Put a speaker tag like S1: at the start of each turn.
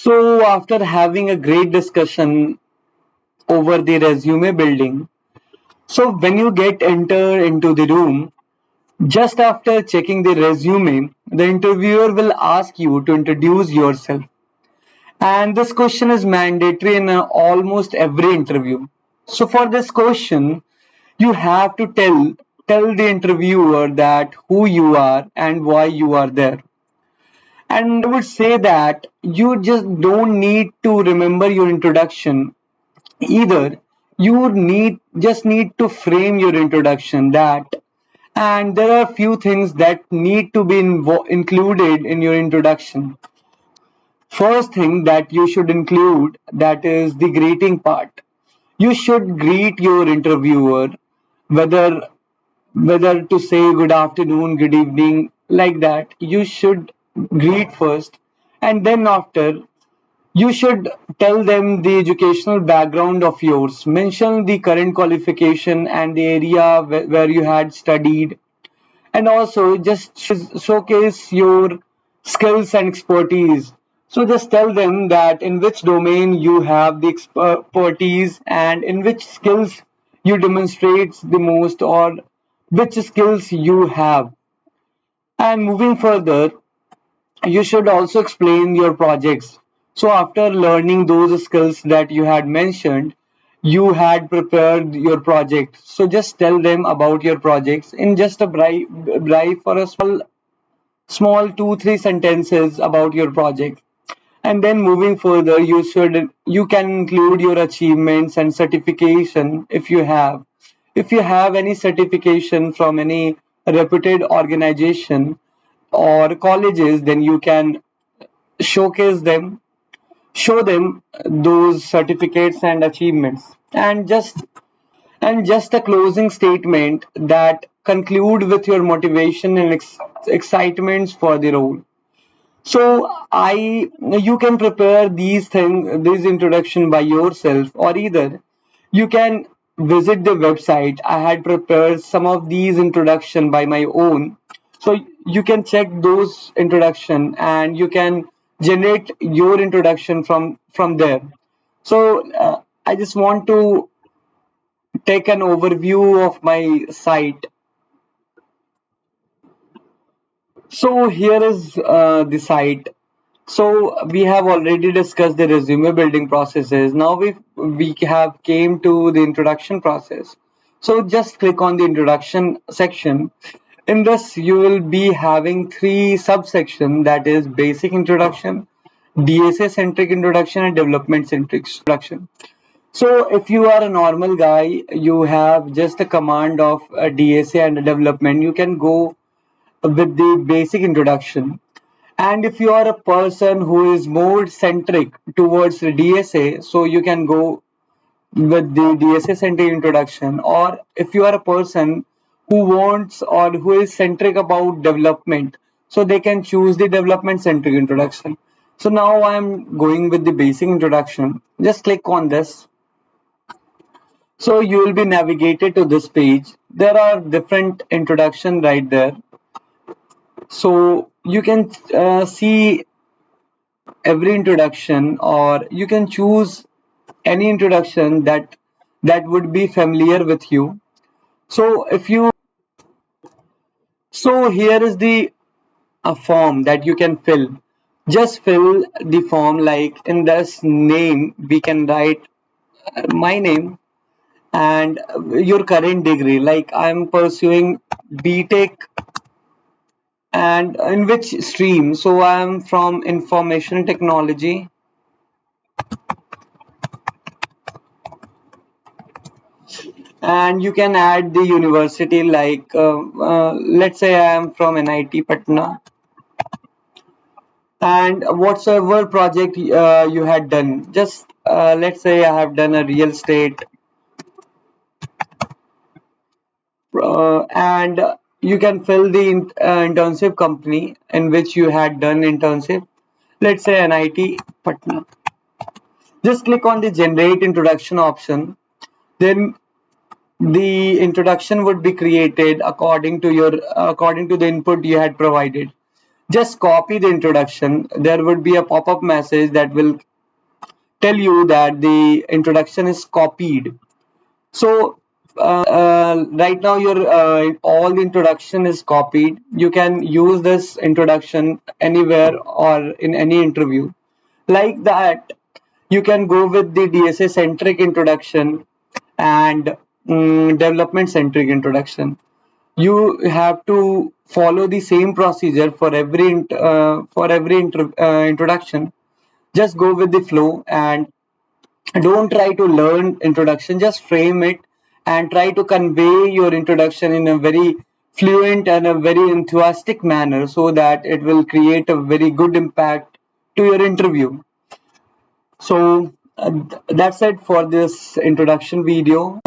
S1: So, after having a great discussion over the resume building, so when you get enter into the room, just after checking the resume, the interviewer will ask you to introduce yourself. And this question is mandatory in almost every interview. So, for this question, you have to tell the interviewer that who you are and why you are there. And I would say that you just don't need to remember your introduction either. You need to frame your introduction that, and there are few things that need to be included in your introduction. First thing that you should include, that is the greeting part. You should greet your interviewer, whether whether to say good afternoon, good evening, like that. You should greet first, and then after you should tell them the educational background of yours. Mention the current qualification and the area where you had studied, and also just showcase your skills and expertise. So just tell them that in which domain you have the expertise and in which skills you demonstrate the most, or which skills you have. And moving further, you should also explain your projects. So after learning those skills that you had mentioned, you had prepared your project. So just tell them about your projects in just a brief or a small 2 3 sentences about your project. And then moving further, you can include your achievements and certification if you have. If you have any certification from any reputed organization or colleges, then you can showcase them, show them those certificates and achievements, and just a closing statement that conclude with your motivation and excitements for the role. So I you can prepare these introduction by yourself, or either you can visit the website. I had prepared some of these introduction by my own, so you can check those introduction and you can generate your introduction from there. So I just want to take an overview of my site. So here is the site. So we have already discussed the resume building processes. Now we have came to the introduction process. So just click on the introduction section. In this, you will be having three subsection, that is basic introduction, DSA centric introduction, and development centric introduction. So if you are a normal guy, you have just a command of a DSA and a development. You can go with the basic introduction. And if you are a person who is more centric towards the DSA, so you can go with the DSA centric introduction. Or if you are a person who wants or who is centric about development, so they can choose the development centric introduction. So now I'm going with the basic introduction. Just click on this. So you will be navigated to this page. There are different introduction right there. So you can see every introduction, or you can choose any introduction that would be familiar with you. So if you so here is the a form that you can fill. Just fill the form, like in this name we can write my name and your current degree, like I'm pursuing BTech, and in which stream. So I'm from information technology, and you can add the university, like let's say I am from NIT Patna, and whatsoever project you had done. Just let's say I have done a real estate, and you can fill the internship company in which you had done internship, let's say NIT Patna. Just click on the generate introduction option. Then the introduction would be created according to the input you had provided. just copy the introduction. There would be a pop-up message that will tell you that the introduction is copied. So right now your all the introduction is copied. You can use this introduction anywhere or in any interview. Like that, you can go with the DSA centric introduction and development centric introduction. You have to follow the same procedure for every introduction. Just go with the flow and don't try to learn introduction, just frame it and try to convey your introduction in a very fluent and a very enthusiastic manner so that it will create a very good impact to your interview. So that's it for this introduction video.